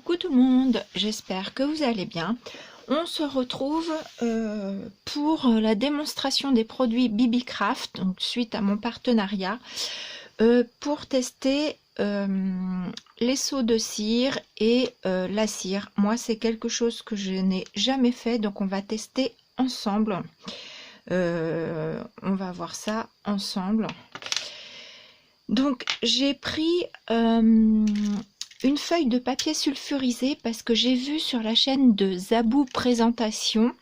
Coucou tout le monde, j'espère que vous allez bien. On se retrouve pour la démonstration des produits BB-Craft, donc suite à mon partenariat, pour tester les seaux de cire et la cire. Moi, c'est quelque chose que je n'ai jamais fait, donc on va tester ensemble. On va voir ça ensemble. Donc, j'ai pris une feuille de papier sulfurisé parce que j'ai vu sur la chaîne de Zabou Présentation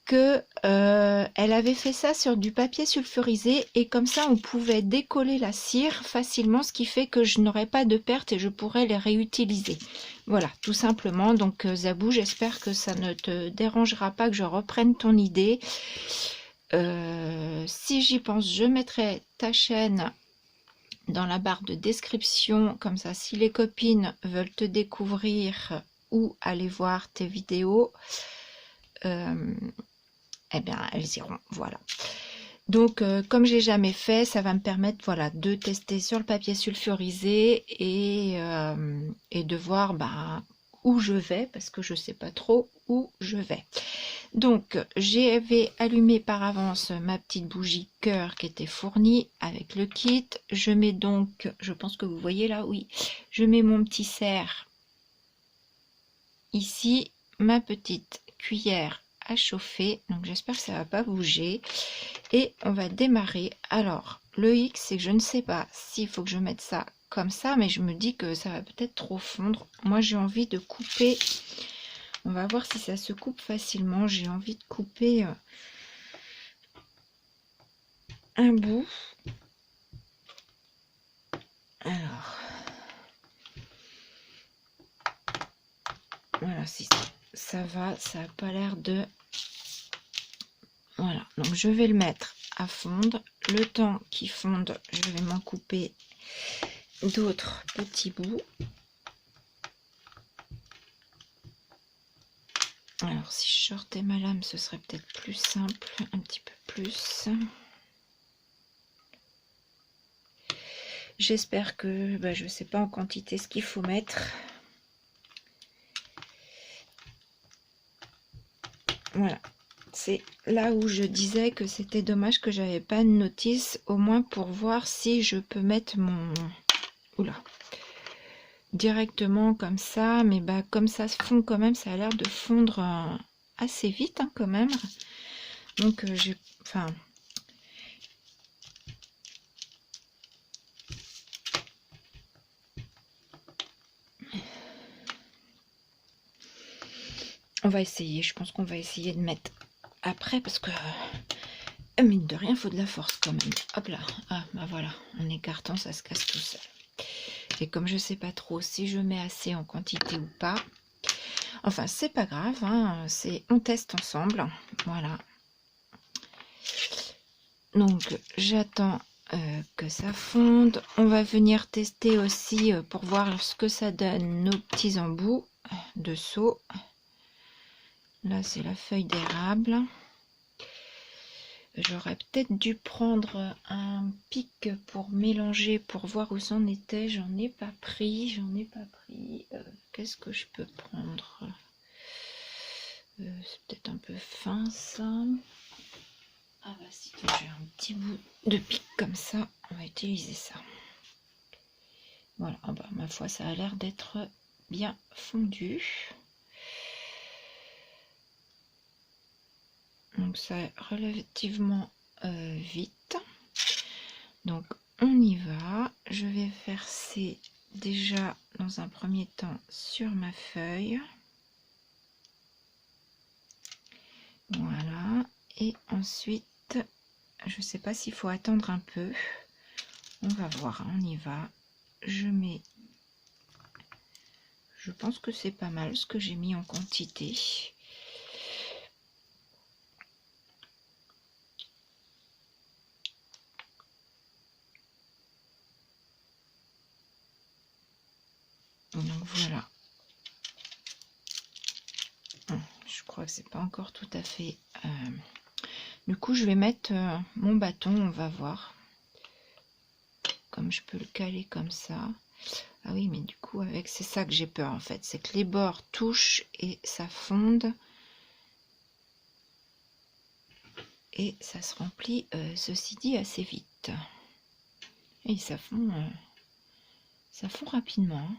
que elle avait fait ça sur du papier sulfurisé et comme ça on pouvait décoller la cire facilement, ce qui fait que je n'aurais pas de perte et je pourrais les réutiliser. Voilà, tout simplement. Donc Zabou, j'espère que ça ne te dérangera pas que je reprenne ton idée. Si j'y pense, je mettrai ta chaîne dans la barre de description, comme ça si les copines veulent te découvrir ou aller voir tes vidéos, eh bien elles iront. Voilà. Donc comme j'ai jamais fait, ça va me permettre, voilà, de tester sur le papier sulfurisé et de voir où je vais, parce que je sais pas trop où je vais. Donc j'avais allumé par avance ma petite bougie cœur qui était fournie avec le kit. Je mets donc, je pense que vous voyez là, oui, je mets mon petit cerf ici, ma petite cuillère à chauffer, donc j'espère que ça va pas bouger, et on va démarrer. Alors le X, c'est que je ne sais pas s'il faut que je mette ça comme ça, mais je me dis que ça va peut-être trop fondre. Moi j'ai envie de couper. On va voir si ça se coupe facilement. J'ai envie de couper un bout. Alors, voilà, si ça va, ça n'a pas l'air de... Voilà, donc je vais le mettre à fondre. Le temps qu'il fonde, je vais m'en couper d'autres petits bouts. Alors, si je sortais ma lame, ce serait peut-être plus simple, un petit peu plus. J'espère que, je ne sais pas en quantité ce qu'il faut mettre. Voilà, c'est là où je disais que c'était dommage que j'avais pas de notice, au moins pour voir si je peux mettre mon... Oula, directement comme ça, mais comme ça se fond quand même, ça a l'air de fondre assez vite quand même. Donc j'ai... Enfin... On va essayer, je pense qu'on va essayer de mettre après parce que... mine de rien, il faut de la force quand même. Hop là, ah voilà, en écartant, ça se casse tout seul. Et comme je sais pas trop si je mets assez en quantité ou pas, enfin c'est pas grave, hein, on teste ensemble. Voilà. Donc j'attends que ça fonde. On va venir tester aussi pour voir ce que ça donne nos petits embouts de seau. Là c'est la feuille d'érable. J'aurais peut-être dû prendre un pic pour mélanger, pour voir où c'en était. J'en ai pas pris, qu'est-ce que je peux prendre? C'est peut-être un peu fin ça. Ah bah si, j'ai un petit bout de pic comme ça, on va utiliser ça. Voilà, ma foi, ça a l'air d'être bien fondu. Donc ça relativement vite. Donc on y va. Je vais verser déjà dans un premier temps sur ma feuille. Voilà. Et ensuite, je sais pas s'il faut attendre un peu. On va voir, on y va. Je mets... Je pense que c'est pas mal ce que j'ai mis en quantité. Donc voilà. Je crois que c'est pas encore tout à fait... Du coup, je vais mettre mon bâton, on va voir. Comme je peux le caler comme ça. Ah oui, mais du coup, avec c'est ça que j'ai peur en fait, c'est que les bords touchent et ça fonde. Et ça se remplit, ceci dit, assez vite. Et ça fond rapidement. Hein.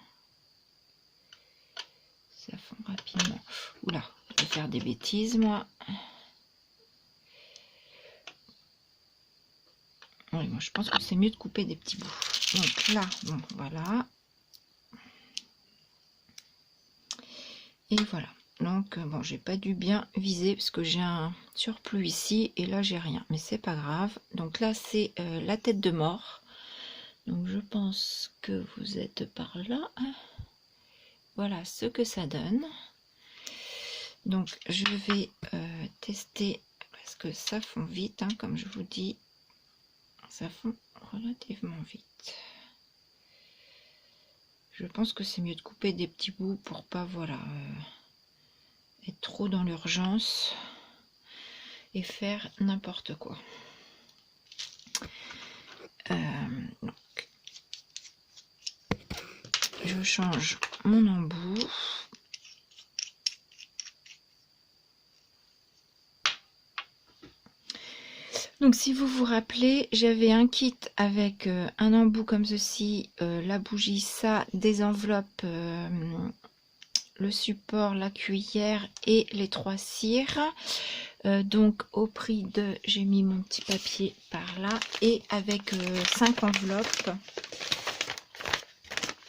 Ça fond rapidement. Oula, je vais faire des bêtises, moi. Oui, moi je pense que c'est mieux de couper des petits bouts. Donc là, bon, voilà. Et voilà. Donc, bon, j'ai pas dû bien viser parce que j'ai un surplus ici et là j'ai rien. Mais c'est pas grave. Donc là, c'est la tête de mort. Donc je pense que vous êtes par là. Voilà ce que ça donne. Donc je vais tester parce que ça fond vite, hein, comme je vous dis. Ça fond relativement vite. Je pense que c'est mieux de couper des petits bouts pour pas, voilà, être trop dans l'urgence et faire n'importe quoi. Donc, je change mon embout. Donc si vous vous rappelez, j'avais un kit avec un embout comme ceci, la bougie, ça, des enveloppes, le support, la cuillère et les 3 cires. Donc au prix de, j'ai mis mon petit papier par là, et avec 5 enveloppes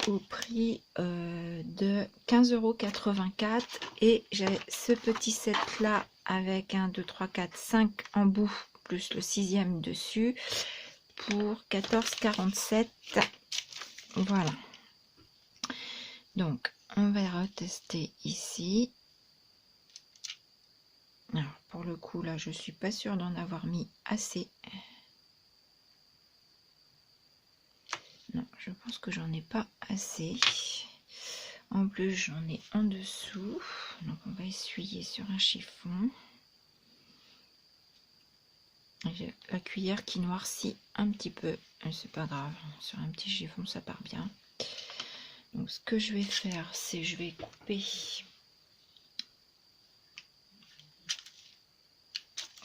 au prix de 15,84 €. Et j'ai ce petit set là avec 1, 2, 3, 4, 5 embouts plus le 6e dessus pour 14,47 €. Voilà. Donc on va retester ici. Alors pour le coup là je suis pas sûre d'en avoir mis assez. Non, je pense que j'en ai pas assez. En plus j'en ai en dessous. Donc on va essuyer sur un chiffon. J'ai la cuillère qui noircit un petit peu, mais c'est pas grave, sur un petit chiffon ça part bien. Donc ce que je vais faire, c'est je vais couper,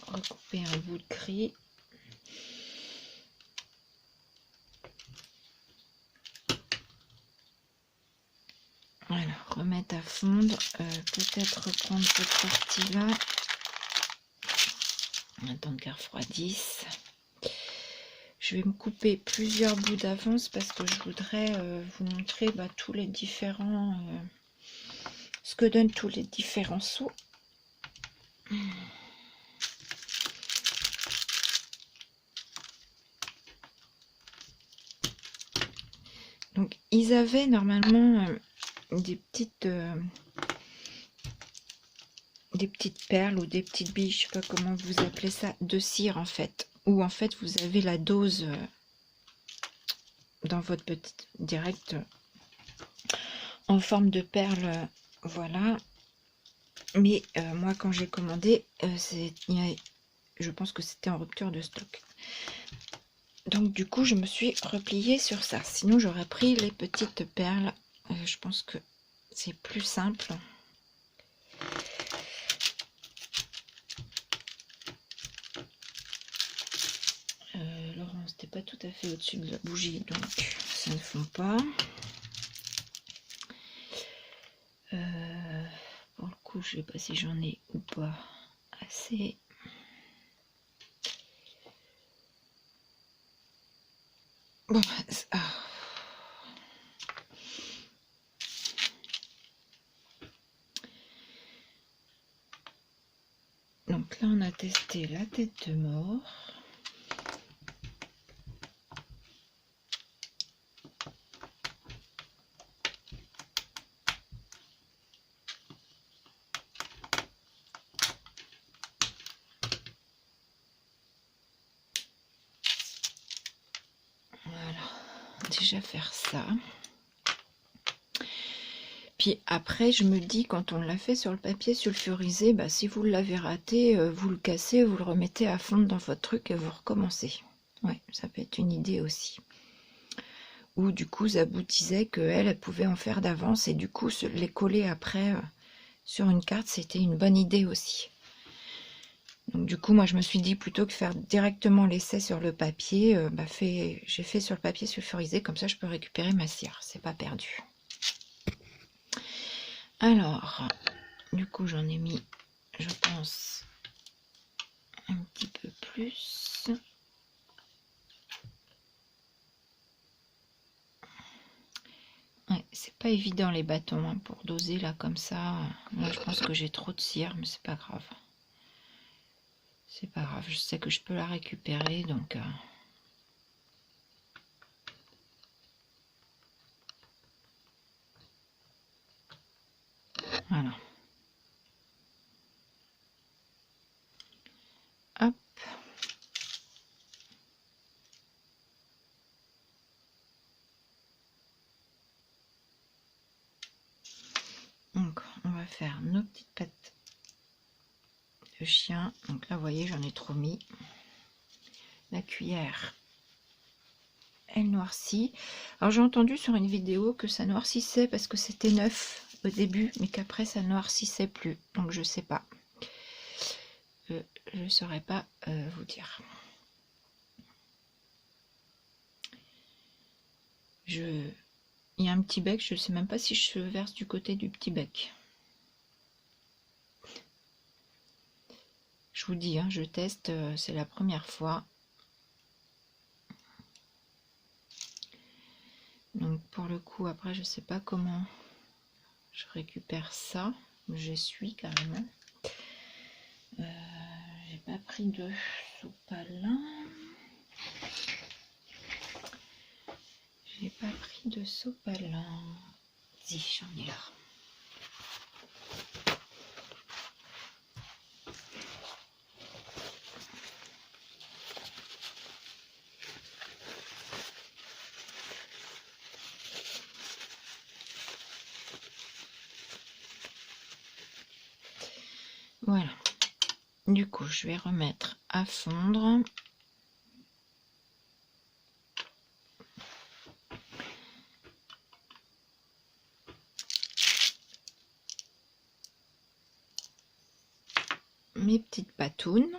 recouper un bout de gris. Voilà, remettre à fondre, peut-être reprendre cette partie là, attendre qu'elle refroidisse. Je vais me couper plusieurs bouts d'avance parce que je voudrais vous montrer tous les différents, ce que donnent tous les différents seaux. Donc ils avaient normalement des petites perles ou des petites billes, je sais pas comment vous appelez ça, de cire en fait, où en fait vous avez la dose dans votre petite direct en forme de perles, voilà. Mais moi quand j'ai commandé, je pense que c'était en rupture de stock. Donc du coup je me suis repliée sur ça, sinon j'aurais pris les petites perles. Je pense que c'est plus simple. Laurent, c'était pas tout à fait au-dessus de la bougie, donc ça ne fond pas. Pour le coup, je sais pas si j'en ai ou pas assez. Bon, donc là, on a testé la tête de mort. Déjà faire ça. Puis après je me dis, quand on l'a fait sur le papier sulfurisé, si vous l'avez raté, vous le cassez, vous le remettez à fondre dans votre truc et vous recommencez. Ouais, ça peut être une idée aussi. où du coup Zabou disait qu'elle pouvait en faire d'avance et du coup les coller après sur une carte, c'était une bonne idée aussi. Donc du coup moi je me suis dit plutôt que faire directement l'essai sur le papier, j'ai fait sur le papier sulfurisé, comme ça je peux récupérer ma cire, c'est pas perdu. Alors du coup j'en ai mis, je pense, un petit peu plus. Ouais, c'est pas évident les bâtons hein, pour doser là comme ça. Moi je pense que j'ai trop de cire, mais c'est pas grave. C'est pas grave, je sais que je peux la récupérer donc. Voilà. Hop. Donc on va faire nos petites pattes de chien. Donc là vous voyez j'en ai trop mis. La cuillère elle noircit. Alors j'ai entendu sur une vidéo que ça noircissait parce que c'était neuf au début mais qu'après ça noircissait plus. Donc je sais pas. Je saurais pas vous dire. Il y a un petit bec, je ne sais même pas si je verse du côté du petit bec. Je vous dis, hein, je teste, c'est la première fois. Donc pour le coup, après, je sais pas comment je récupère ça. J'essuie carrément. J'ai pas pris de sopalin. J'ai pas pris de sopalin. Si, j'en ai là. Voilà. Du coup, je vais remettre à fondre. Mes petites patounes.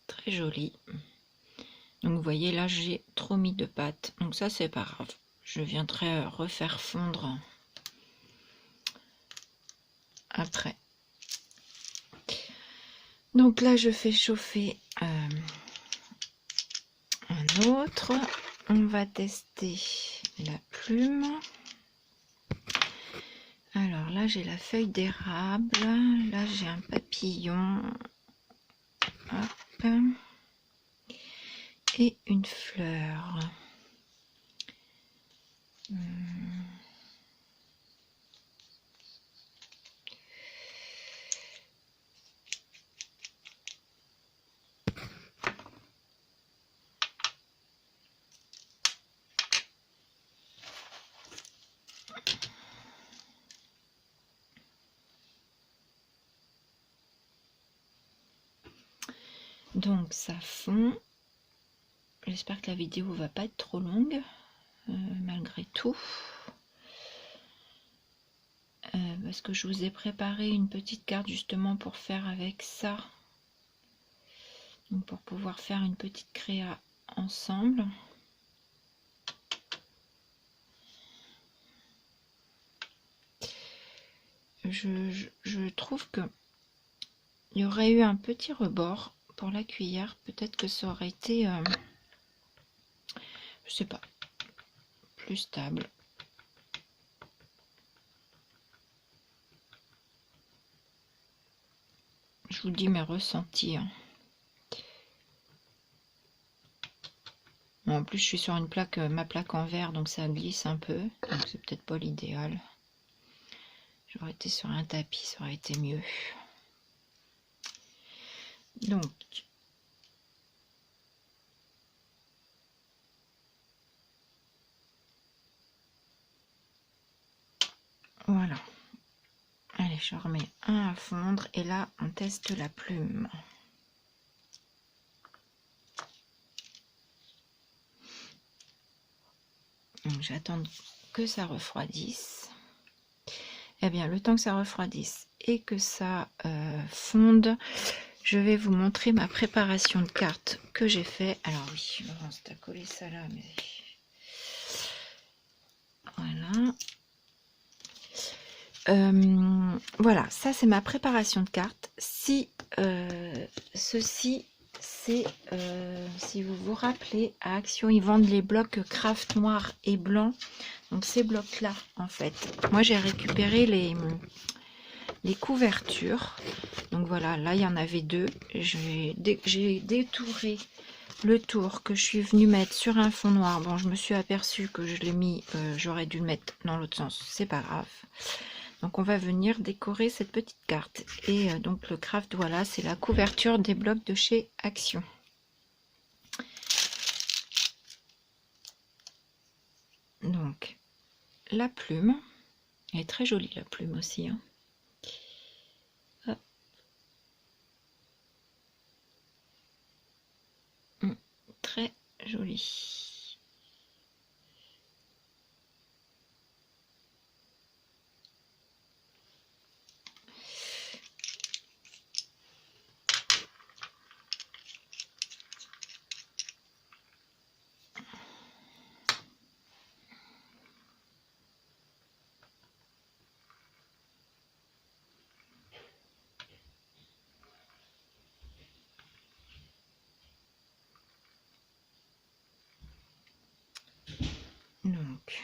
Très jolies. Donc vous voyez là j'ai trop mis de pâte. Donc ça c'est pas grave. Je viendrai refaire fondre après. Donc là je fais chauffer un autre. On va tester la plume. Alors là j'ai la feuille d'érable. Là j'ai un papillon. Hop. Et une fleur. Donc ça fond. J'espère que la vidéo va pas être trop longue, malgré tout. Parce que je vous ai préparé une petite carte justement pour faire avec ça. Donc pour pouvoir faire une petite créa ensemble. Je trouve que il y aurait eu un petit rebord pour la cuillère. Peut-être que ça aurait été, je sais pas, plus stable. Je vous dis mes ressentis. Hein. Bon, en plus, je suis sur une plaque, ma plaque en verre, donc ça glisse un peu. Donc c'est peut-être pas l'idéal. J'aurais été sur un tapis, ça aurait été mieux. Donc, voilà. Allez, je remets un à fondre et là, on teste la plume. Donc j'attends que ça refroidisse. Eh bien, le temps que ça refroidisse et que ça fonde, je vais vous montrer ma préparation de cartes que j'ai fait. Alors oui, Laurence, t'as collé ça là, mais voilà. Voilà, ça c'est ma préparation de cartes. Si ceci, c'est si vous vous rappelez, à Action, ils vendent les blocs craft noirs et blancs. Donc ces blocs là, en fait, moi j'ai récupéré les couvertures. Donc voilà, là il y en avait deux. J'ai détouré le tour que je suis venue mettre sur un fond noir. Bon, je me suis aperçue que je l'ai mis, j'aurais dû le mettre dans l'autre sens, c'est pas grave. Donc on va venir décorer cette petite carte. Et donc le craft, voilà, c'est la couverture des blocs de chez Action. Donc la plume, elle est très jolie la plume aussi, hein. Très jolie. Donc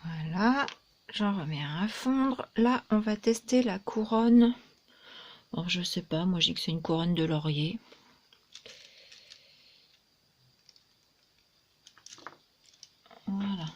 voilà, j'en remets un à fondre. Là, on va tester la couronne. Alors, je sais pas, moi, je dis que c'est une couronne de laurier. Voilà.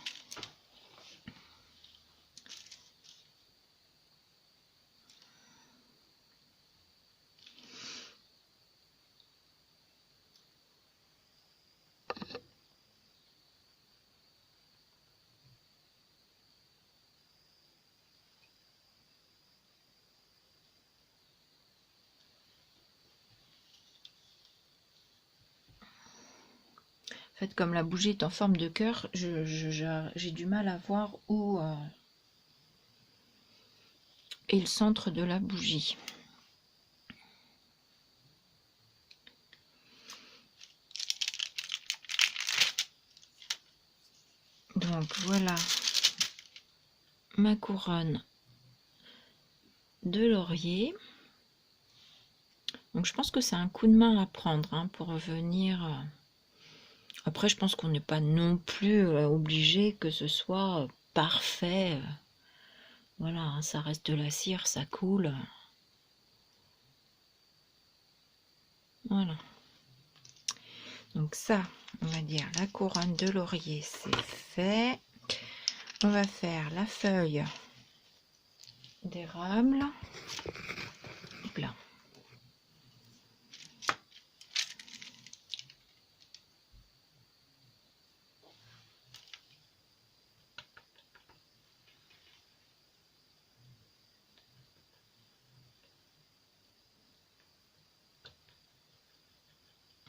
En fait, comme la bougie est en forme de cœur, j'ai du mal à voir où est le centre de la bougie. Donc voilà ma couronne de laurier. Donc je pense que c'est un coup de main à prendre, hein, pour venir. Après, je pense qu'on n'est pas non plus obligé que ce soit parfait. Voilà, hein, ça reste de la cire, ça coule. Voilà. Donc ça, on va dire la couronne de laurier, c'est fait. On va faire la feuille d'érable. Là.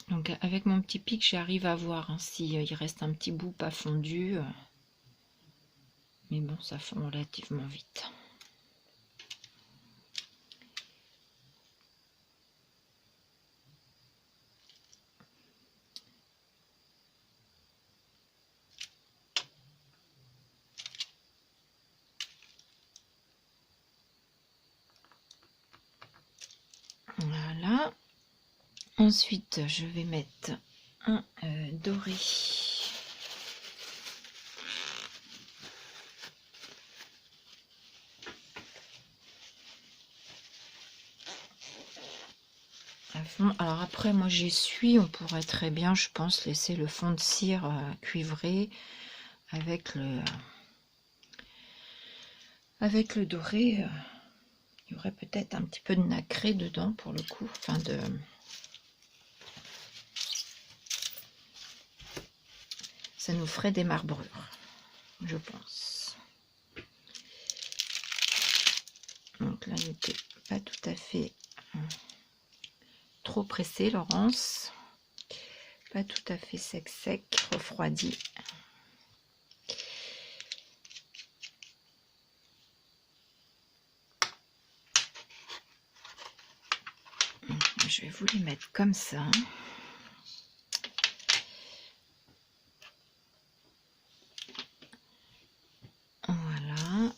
Donc avec mon petit pic, j'arrive à voir, hein, si il reste un petit bout pas fondu. Mais bon, ça fond relativement vite. Voilà. Ensuite, je vais mettre un doré. À fond. Alors après, moi j'essuie, on pourrait très bien, je pense, laisser le fond de cire cuivré avec le doré. Il y aurait peut-être un petit peu de nacré dedans pour le coup, enfin de... Ça nous ferait des marbrures, je pense. Donc là, n'était pas tout à fait trop pressé, Laurence. Pas tout à fait sec, refroidi. Je vais vous les mettre comme ça. Voilà.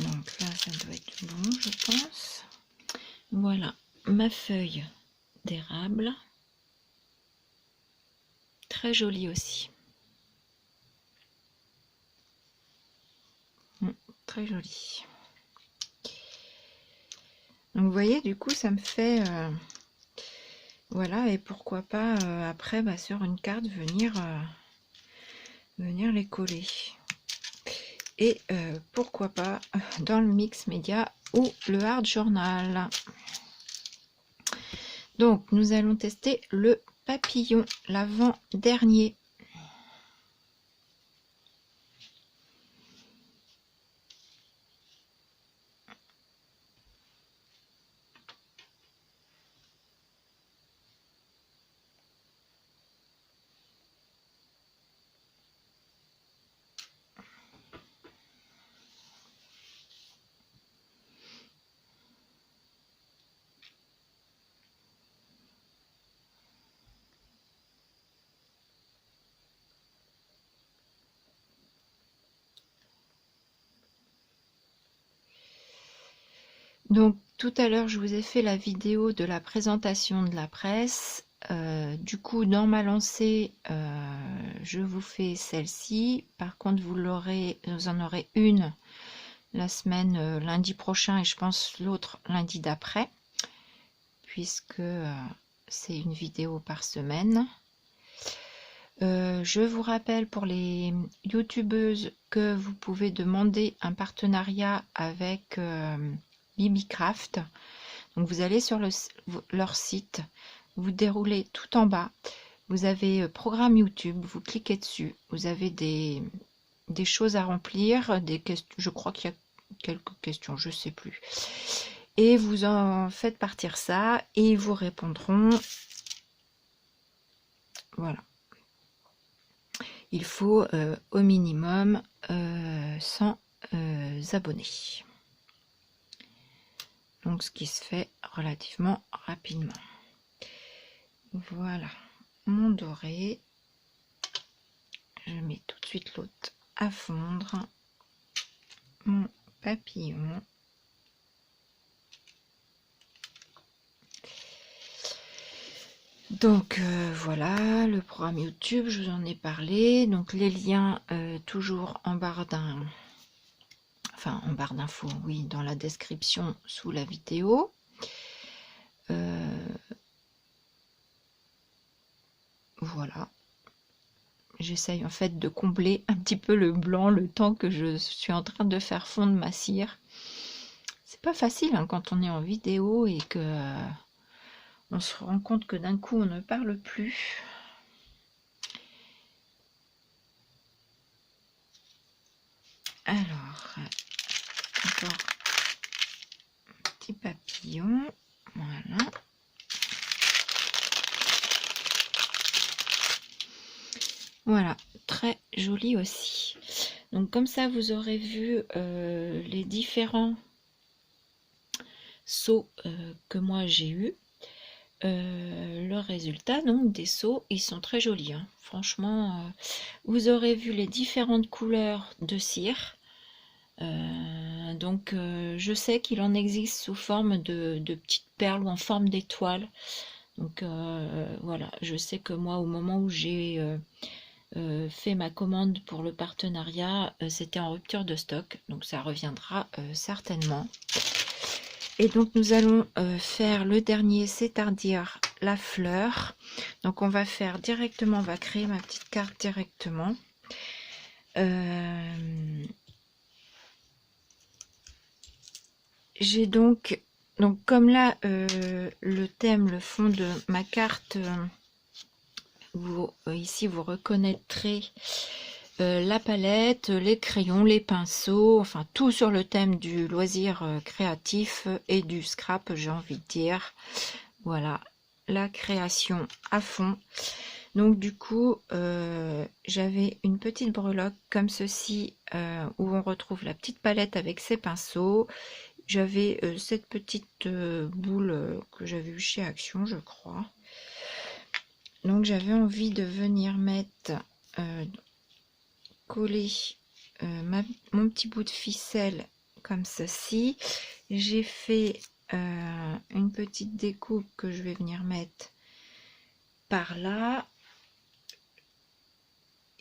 Donc là, ça doit être bon, je pense. Voilà, ma feuille d'érable. Très jolie aussi. Très jolie. Donc vous voyez, du coup, ça me fait... voilà, et pourquoi pas après, sur une carte, venir les coller. Et pourquoi pas dans le mix média ou le hard journal. Donc, nous allons tester le papillon, l'avant-dernier. Donc, tout à l'heure, je vous ai fait la vidéo de la présentation de la presse. Du coup, dans ma lancée, je vous fais celle-ci. Par contre, vous en aurez une la semaine lundi prochain et je pense l'autre lundi d'après, puisque c'est une vidéo par semaine. Je vous rappelle pour les youtubeuses que vous pouvez demander un partenariat avec Bibicraft. Donc vous allez sur leur site, vous déroulez tout en bas, vous avez programme YouTube, vous cliquez dessus, vous avez des choses à remplir, des questions, je crois qu'il y a quelques questions, je sais plus, et vous en faites partir ça et ils vous répondront. Voilà, il faut au minimum 100 abonnés, donc ce qui se fait relativement rapidement. Voilà mon doré, je mets tout de suite l'autre à fondre, mon papillon. Donc voilà, le programme YouTube, je vous en ai parlé. Donc les liens toujours en barre d'infos, oui, dans la description sous la vidéo. Voilà. J'essaye en fait de combler un petit peu le blanc le temps que je suis en train de faire fondre ma cire. C'est pas facile hein, quand on est en vidéo et que on se rend compte que d'un coup on ne parle plus. Alors, encore un petit papillon, voilà. Voilà, très joli aussi. Donc comme ça, vous aurez vu les différents seaux que moi j'ai eu. Le résultat donc des seaux, ils sont très jolis. Hein. Franchement, vous aurez vu les différentes couleurs de cire. Donc je sais qu'il en existe sous forme de petites perles ou en forme d'étoiles. Donc voilà, je sais que moi au moment où j'ai fait ma commande pour le partenariat, c'était en rupture de stock, donc ça reviendra certainement. Et donc nous allons faire le dernier, c'est-à-dire la fleur. Donc on va faire directement, on va créer ma petite carte directement. J'ai donc comme là le thème, le fond de ma carte, ici vous reconnaîtrez la palette, les crayons, les pinceaux, enfin tout sur le thème du loisir créatif et du scrap, j'ai envie de dire. Voilà, la création à fond. Donc du coup, j'avais une petite breloque comme ceci, où on retrouve la petite palette avec ses pinceaux. J'avais cette petite boule que j'avais eue chez Action, je crois. Donc j'avais envie de venir mettre, coller mon petit bout de ficelle comme ceci. J'ai fait une petite découpe que je vais venir mettre par là.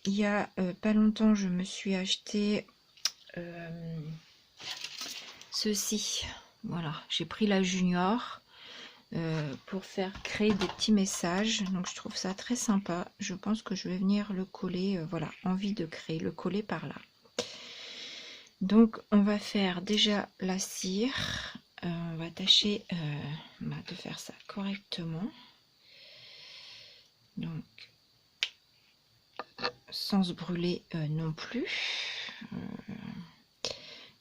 Il y a pas longtemps, je me suis acheté ceci. Voilà, j'ai pris la Junior pour faire créer des petits messages. Donc je trouve ça très sympa. Je pense que je vais venir le coller. Voilà, envie de créer, le coller par là. Donc on va faire déjà la cire. On va tâcher de faire ça correctement. Donc sans se brûler non plus.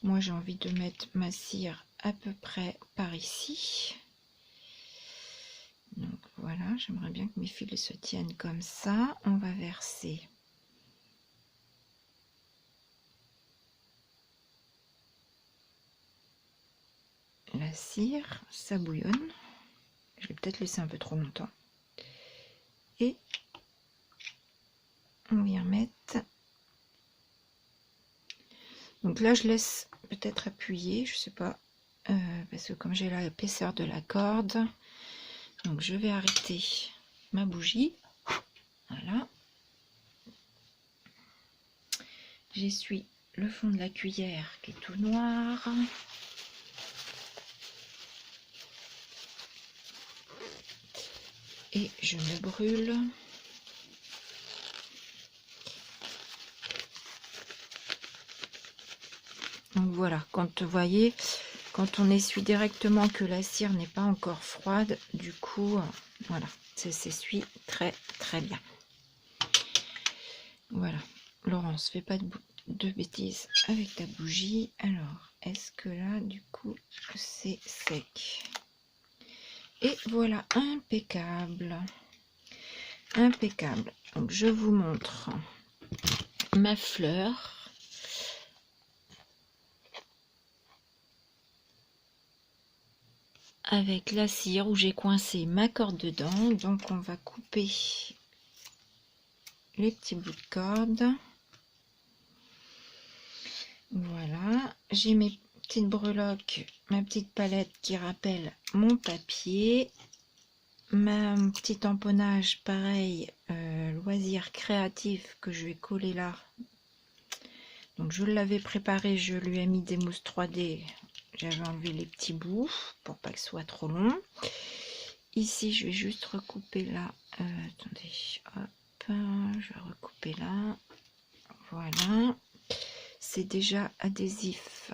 Moi j'ai envie de mettre ma cire à peu près par ici. Donc voilà, j'aimerais bien que mes fils se tiennent comme ça. On va verser la cire, ça bouillonne. Je vais peut-être laisser un peu trop longtemps. Et on vient mettre. Donc là je laisse peut-être appuyer, je sais pas, parce que comme j'ai l'épaisseur de la corde, donc je vais arrêter ma bougie. Voilà. J'essuie le fond de la cuillère qui est tout noir. Et je me brûle. Donc voilà, quand vous voyez, quand on essuie directement que la cire n'est pas encore froide, du coup, voilà, ça s'essuie très très bien. Voilà, Laurence, fais pas de bêtises avec ta bougie. Alors, est-ce que là, du coup, c'est sec? Et voilà, impeccable. Impeccable. Donc, je vous montre ma fleur. Avec la cire où j'ai coincé ma corde dedans. Donc, on va couper les petits bouts de corde. Voilà. J'ai mes petites breloques, ma petite palette qui rappelle mon papier. Ma petit tamponnage, pareil, loisir créatif que je vais coller là. Donc je l'avais préparé, je lui ai mis des mousses 3D. J'avais enlevé les petits bouts pour pas que ce soit trop long. Ici, je vais juste recouper là. Attendez, hop, je vais recouper là. Voilà. C'est déjà adhésif.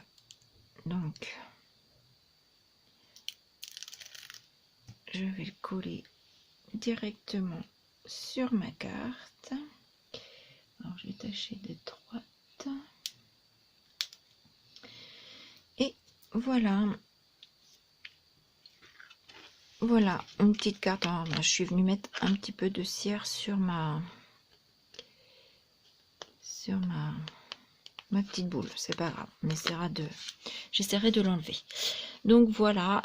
Donc, je vais le coller directement sur ma carte. Alors, je vais tâcher d'être droite. Et voilà. Voilà, une petite carte. Alors, je suis venue mettre un petit peu de cire sur ma petite boule. C'est pas grave, on essaiera j'essaierai de l'enlever. Donc voilà,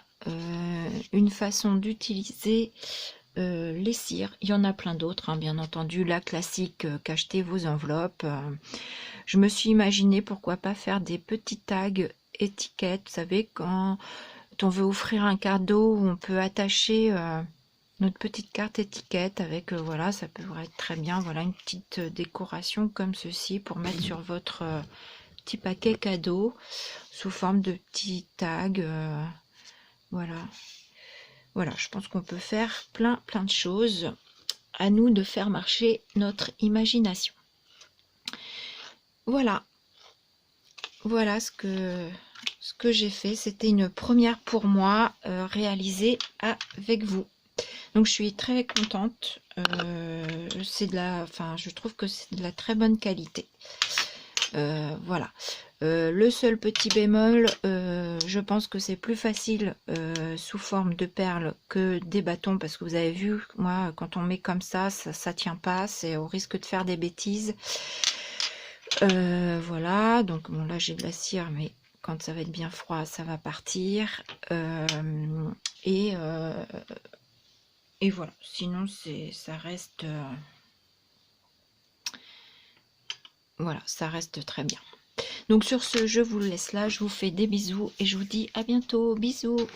une façon d'utiliser les cires. Il y en a plein d'autres, hein, bien entendu. La classique, cachetez vos enveloppes. Je me suis imaginé pourquoi pas faire des petits tags étiquettes. Vous savez, quand on veut offrir un cadeau, on peut attacher notre petite carte étiquette avec, voilà, ça peut être très bien. Voilà, une petite décoration comme ceci pour mettre sur votre petit paquet cadeau sous forme de petits tags. Voilà. Voilà, je pense qu'on peut faire plein de choses. À nous de faire marcher notre imagination. Voilà. Voilà ce que j'ai fait. C'était une première pour moi, réalisée avec vous. Donc je suis très contente. C'est de la, enfin, je trouve que c'est de la très bonne qualité. Voilà. Le seul petit bémol, je pense que c'est plus facile sous forme de perles que des bâtons, parce que vous avez vu, moi, quand on met comme ça tient pas, c'est au risque de faire des bêtises. Voilà, donc bon, là j'ai de la cire, mais quand ça va être bien froid, ça va partir. Et voilà, sinon ça reste voilà, ça reste très bien. Donc sur ce, je vous laisse là, je vous fais des bisous et je vous dis à bientôt. Bisous.